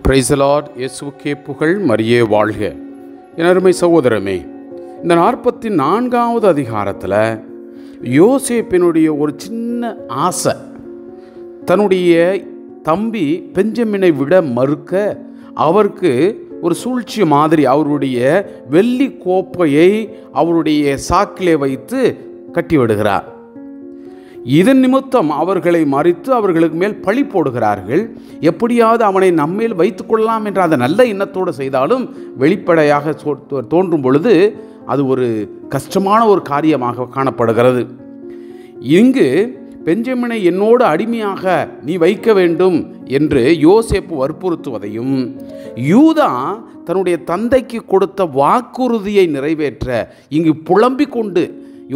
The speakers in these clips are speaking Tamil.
Praise the Lord. இயேசுவுக்கே புகழ், மரியே வாழ்க. என் அருமை சகோதரமே, இந்த 44வது அதிகாரத்தில் யோசேப்பினுடைய ஒரு சின்ன ஆசை, தன்னுடைய தம்பி பெஞ்சமினை விட மறுக்க அவருக்கு ஒரு சூழ்ச்சி மாதிரி அவருடைய வெள்ளி கோப்பையை அவருடைய சாக்கிலே வைத்து கட்டிவிடுகிறார். இதன் நிமித்தம் அவர்களை மறித்து அவர்களுக்கு மேல் பழி போடுகிறார்கள். எப்படியாவது அவனை நம்மேல் வைத்துக் கொள்ளலாம் என்ற அந்த நல்ல எண்ணத்தோடு செய்தாலும் வெளிப்படையாக தோன்றும் பொழுது அது ஒரு கஷ்டமான ஒரு காரியமாக காணப்படுகிறது. இங்கு பெஞ்சமினை என்னோடு அடிமையாக நீ வைக்க வேண்டும் என்று யோசேப்பு வற்புறுத்துவதையும், யூதா தன்னுடைய தந்தைக்கு கொடுத்த வாக்குறுதியை நிறைவேற்ற இங்கு புலம்பிக் கொண்டு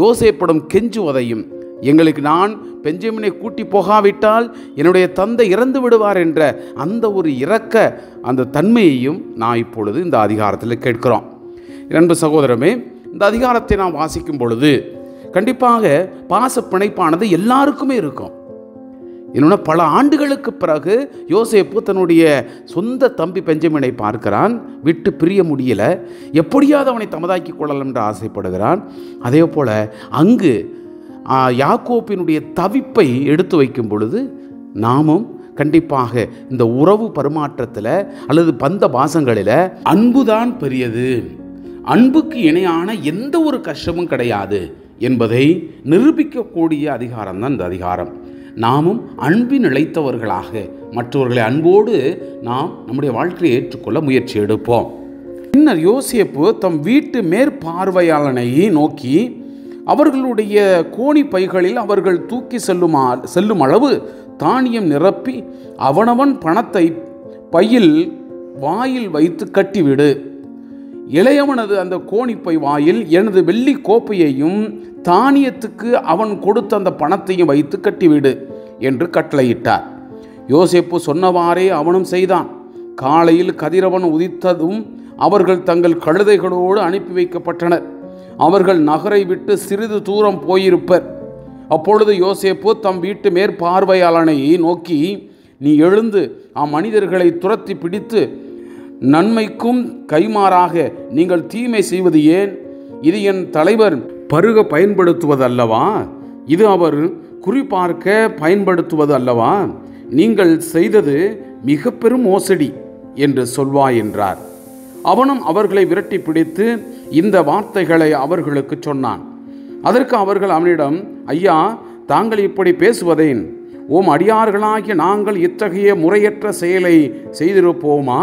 யோசேப்பிடம் கெஞ்சுவதையும், எங்களுக்கு நான் பெஞ்சமினை கூட்டி போகாவிட்டால் என்னுடைய தந்தை இறந்து விடுவார் என்ற அந்த ஒரு இரக்க அந்த தன்மையையும் நான் இப்பொழுது இந்த அதிகாரத்தில் கேட்கிறோம். அன்பு சகோதரமே, இந்த அதிகாரத்தை நாம் வாசிக்கும் பொழுது கண்டிப்பாக பாச பிணைப்பானது எல்லாருக்குமே இருக்கும். இன்னொன்று, பல ஆண்டுகளுக்கு பிறகு யோசேப்பு தன்னுடைய சொந்த தம்பி பெஞ்சமினை பார்க்கிறான். விட்டு பிரிய முடியல, எப்படியாவது அவனை தமதாக்கி கொள்ளலாம் என்று ஆசைப்படுகிறான். அதே போல் அங்கு யாக்கோப்பினுடைய தவிப்பை எடுத்து வைக்கும் பொழுது நாமும் கண்டிப்பாக இந்த உறவு பரிமாற்றத்தில் அல்லது பந்த பாசங்களில் அன்புதான் பெரியது, அன்புக்கு இணையான எந்த ஒரு கஷ்டமும் கிடையாது என்பதை நிரூபிக்கக்கூடிய அதிகாரம் தான் இந்த அதிகாரம். நாமும் அன்பின் நிலைத்தவர்களாக மற்றவர்களை அன்போடு நாம் நம்முடைய வாழ்க்கையை ஏற்றுக்கொள்ள முயற்சி எடுப்போம். பின்னர் யோசேப்பு தம் வீட்டு மேற்பார்வையாளனை நோக்கி அவர்களுடைய கோணி பைகளில் அவர்கள் தூக்கி செல்லும் அளவு தானியம் நிரப்பி அவனவன் பணத்தை பையில் வாயில் வைத்து கட்டிவிடு. இளையவனது அந்த கோணிப்பை வாயில் எனது வெள்ளி கோப்பையையும் தானியத்துக்கு அவன் கொடுத்த அந்த பணத்தையும் வைத்து கட்டிவிடு என்று கட்டளையிட்டார். யோசேப்பு சொன்னவாறே அவனும் செய்தான். காலையில் கதிரவன் உதித்ததும் அவர்கள் தங்கள் கழுதைகளோடு அனுப்பி வைக்கப்பட்டனர். அவர்கள் நகரை விட்டு சிறிது தூரம் போயிருப்பர். அப்பொழுது யோசேப்பு தம் வீட்டு மேற்பார்வையாளனை நோக்கி, நீ எழுந்து அம்மனிதர்களை துரத்தி பிடித்து, நன்மைக்கும் கைமாறாக நீங்கள் தீமை செய்வது ஏன்? இது என் தலைவர் பருக பயன்படுத்துவது அல்லவா? இது அவர் குறிப்பார்க்க பயன்படுத்துவது அல்லவா? நீங்கள் செய்தது மிக பெரும் மோசடி என்று சொல்வாய் என்றார். அவனும் அவர்களை விரட்டி பிடித்து இந்த வார்த்தைகளை அவர்களுக்கு சொன்னான். அதற்கு அவர்கள் அவனிடம், ஐயா, தாங்கள் இப்படி பேசுவதேன்? ஓம் அடியார்களாகிய நாங்கள் இத்தகைய முறையற்ற செயலை செய்திருப்போமா?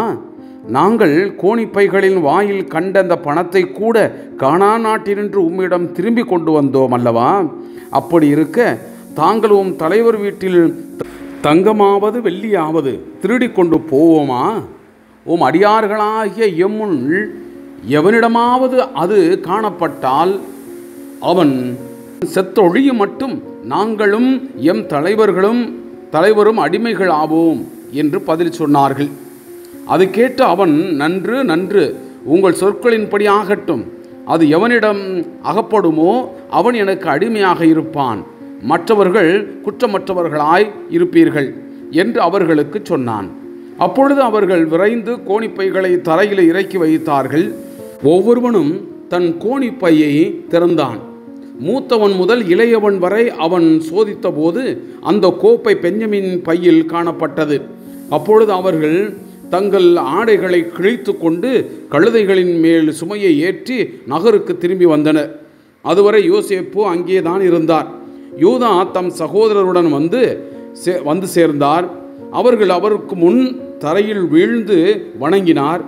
நாங்கள் கோணிப்பைகளின் வாயில் கண்ட அந்த பணத்தை கூட கானா நாட்டினின்று உம்மிடம் திரும்பி கொண்டு வந்தோம் அல்லவா? அப்படி இருக்க தாங்களும் தலைவர் வீட்டில் தங்கமாவது வெள்ளியாவது திருடி கொண்டு போவோமா? உம் அடியார்களாகிய எம்முள் எவனிடமாவது அது காணப்பட்டால் அவன் செத்தொழிய மட்டும் நாங்களும் எம் தலைவரும் அடிமைகள் ஆவோம் என்று பதில் சொன்னார்கள். அது கேட்டு அவன், நன்று நன்று, உங்கள் சொற்களின்படி ஆகட்டும். அது எவனிடம் அகப்படுமோ அவன் எனக்கு அடிமையாக இருப்பான், மற்றவர்கள் குற்றமற்றவர்களாய் இருப்பீர்கள் என்று அவர்களுக்கு சொன்னான். அப்பொழுது அவர்கள் விரைந்து கோணிப்பைகளை தரையில் இறக்கி வைத்தார்கள். ஒவ்வொருவனும் தன் கோணிப்பையை திறந்தான். மூத்தவன் முதல் இளையவன் வரை அவன் சோதித்த போது அந்த கோப்பை பெஞ்சமின் பையில் காணப்பட்டது. அப்பொழுது அவர்கள் தங்கள் ஆடைகளை கிழித்து கொண்டு கழுதைகளின் மேல் சுமையை ஏற்றி நகருக்கு திரும்பி வந்தனர். அதுவரை யோசேப்பு அங்கேதான் இருந்தார். யூதா தம் சகோதரருடன் வந்து சேர்ந்தார். அவர்கள் அவருக்கு முன் தரையில் வீழ்ந்து வணங்கினார்.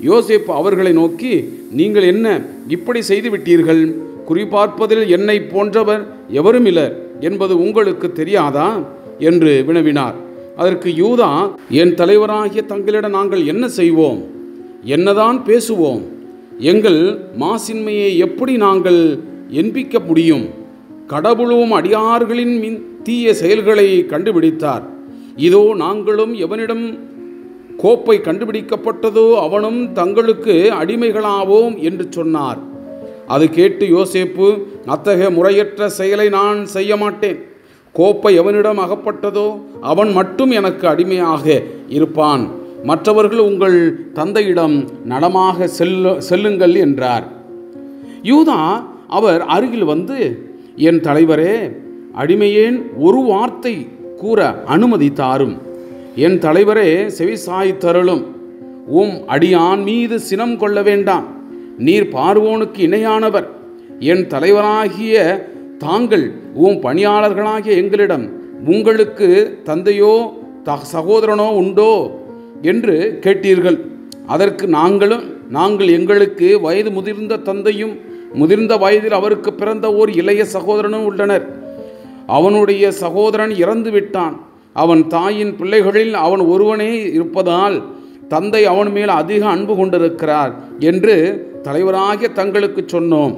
யோசேப்பு அவர்களை நோக்கி, நீங்கள் என்ன இப்படி செய்து விட்டீர்கள்? குறிப்பார்ப்பதில் என்னை போன்றவர் எவரும் இல்லை என்பது உங்களுக்கு தெரியாதா என்று வினவினார். அதற்கு யூதா, என் தலைவராகிய தங்களிடம் நாங்கள் என்ன செய்வோம்? என்னதான் பேசுவோம்? எங்கள் மாசின்மையை எப்படி நாங்கள் என்பிக்க முடியும்? கடவுளும் அடியார்களின் தீய செயல்களை கண்டுபிடித்தார். இதோ நாங்களும் எவனிடம் கோப்பை கண்டுபிடிக்கப்பட்டதோ அவனும் தங்களுக்கு அடிமைகளாவோம் என்று சொன்னார். அது கேட்டு யோசேப்பு, அத்தகைய முறையற்ற செயலை நான் செய்ய மாட்டேன். கோப்பை எவனிடம் அகப்பட்டதோ அவன் மட்டும் எனக்கு அடிமையாக இருப்பான். மற்றவர்கள் உங்கள் தந்தையிடம் நலமாக செல்லுங்கள் என்றார். யூதா அவர் அருகில் வந்து, என் தலைவரே, அடிமையேன் ஒரு வார்த்தை கூற அனுமதி தாரும். என் தலைவரே, செவிசாய்த்தருளும். அடியான் மீது சினம் கொள்ள வேண்டாம். நீர் பார்வோனுக்கு இணையானவர். என் தலைவராகிய தாங்கள் பணியாளர்களாகிய எங்களிடம் உங்களுக்கு தந்தையோ சகோதரனோ உண்டோ என்று கேட்டீர்கள். அதற்கு நாங்கள் எங்களுக்கு வயது முதிர்ந்த தந்தையும் முதிர்ந்த வயதில் அவருக்கு பிறந்த ஓர் இளைய சகோதரனும் உள்ளனர். அவனுடைய சகோதரன் இறந்து விட்டான். அவன் தாயின் பிள்ளைகளில் அவன் ஒருவனே இருப்பதால் தந்தை அவன் மேல் அதிக அன்பு கொண்டிருக்கிறார் என்று தலைவராகிய தங்களுக்கு சொன்னோம்.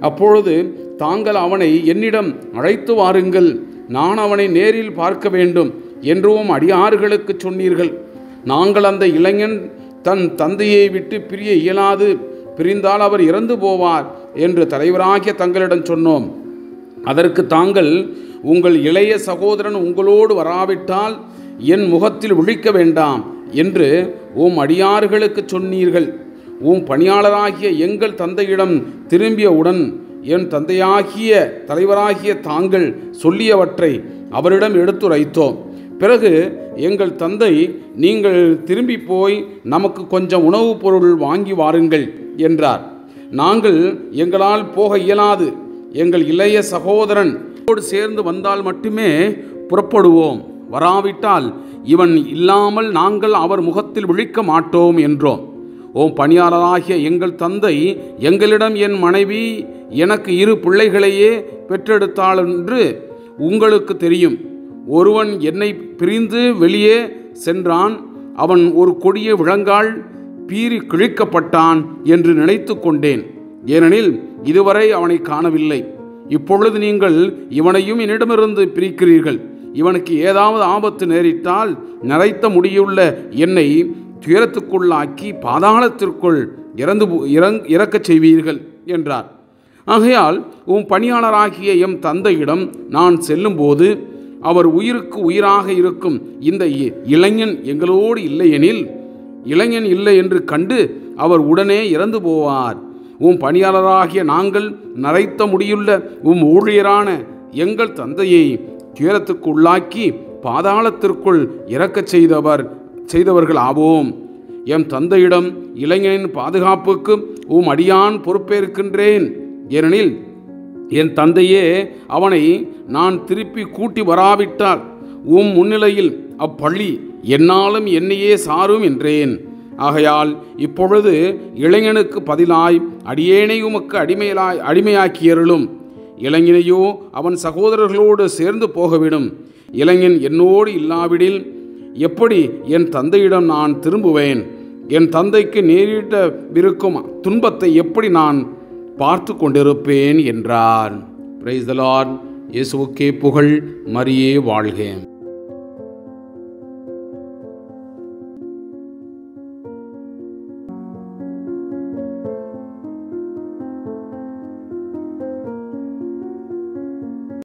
அப்பொழுது தாங்கள் அவனை என்னிடம் அழைத்து வாருங்கள், நான் அவனை நேரில் பார்க்க வேண்டும் என்றும் அடியார்களுக்கு சொன்னீர்கள். நாங்கள் அந்த இளைஞன் தன் தந்தையை விட்டு பிரிய இயலாது, பிரிந்தால் அவர் இறந்து போவார் என்று தலைவராகிய தங்களிடம் சொன்னோம். அதற்கு தாங்கள், உங்கள் இளைய சகோதரன் உங்களோடு வராவிட்டால் என் முகத்தில் விழிக்க வேண்டாம் என்று அடியார்களுக்கு சொன்னீர்கள். பணியாளராகிய எங்கள் தந்தையிடம் திரும்பியவுடன் என் தந்தையாகிய தலைவராகிய தாங்கள் சொல்லியவற்றை அவரிடம் எடுத்துரைத்தோம். பிறகு எங்கள் தந்தை, நீங்கள் திரும்பி போய் நமக்கு கொஞ்சம் உணவுப் பொருள் வாங்கி வாருங்கள் என்றார். நாங்கள், எங்களால் போக இயலாது, எங்கள் இளைய சகோதரன் சேர்ந்து வந்தால் மட்டுமே புறப்படுவோம், வராவிட்டால் இவன் இல்லாமல் நாங்கள் அவர் முகத்தில் விழிக்க மாட்டோம் என்றோம். பணியாளராகிய எங்கள் தந்தை எங்களிடம், என் மனைவி எனக்கு 2 பிள்ளைகளையே பெற்றெடுத்தாள் என்று உங்களுக்கு தெரியும். ஒருவன் என்னை பிரிந்து வெளியே சென்றான், அவன் ஒரு கொடிய விலங்கால் பீறி கிழிக்கப்பட்டான் என்று நினைத்து கொண்டேன். ஏனெனில் இதுவரை அவனை காணவில்லை. இப்பொழுது நீங்கள் இவனையும் என்னிடமிருந்து பிரிக்கிறீர்கள். இவனுக்கு ஏதாவது ஆபத்து நேரிட்டால் நரைத்த முடியுள்ள என்னை துயரத்துக்குள்ளாக்கி பாதாளத்திற்குள் இறக்கச் செய்வீர்கள் என்றார். ஆகையால் பணியாளராகிய எம் தந்தையிடம் நான் செல்லும்போது, அவர் உயிருக்கு உயிராக இருக்கும் இந்த இளைஞன் எங்களோடு இல்லையெனில், இளைஞன் இல்லை என்று கண்டு அவர் உடனே இறந்து போவார். பணியாளராகிய நாங்கள் நரைத்த முடியுள்ள ஊழியரான எங்கள் தந்தையை துயரத்துக்கு உள்ளாக்கி பாதாளத்திற்குள் இறக்கச் செய்தவர்கள் ஆவோம். எம் தந்தையிடம் இளைஞனின் பாதுகாப்புக்கு அடியான் பொறுப்பேற்கின்றேன். ஏனெனில் என் தந்தையே அவனை நான் திருப்பி கூட்டி வராவிட்டால் முன்னிலையில் அப்பள்ளி என்னாலும் என்னையே சாரும் என்றேன். ஆகையால் இப்பொழுது இளைஞனுக்கு பதிலாய் அடியேனை உமக்கு அடிமையாக்கியருளும். இளைஞனையோ அவன் சகோதரர்களோடு சேர்ந்து போகவிடும். இளைஞன் என்னோடு இல்லாவிடில் எப்படி என் தந்தையிடம் நான் திரும்புவேன்? என் தந்தைக்கு நேரிடவிருக்கும் துன்பத்தை எப்படி நான் பார்த்து கொண்டிருப்பேன் என்றார். Praise the Lord. இயேசுவுக்கே புகழ். மரியே வாழ்க.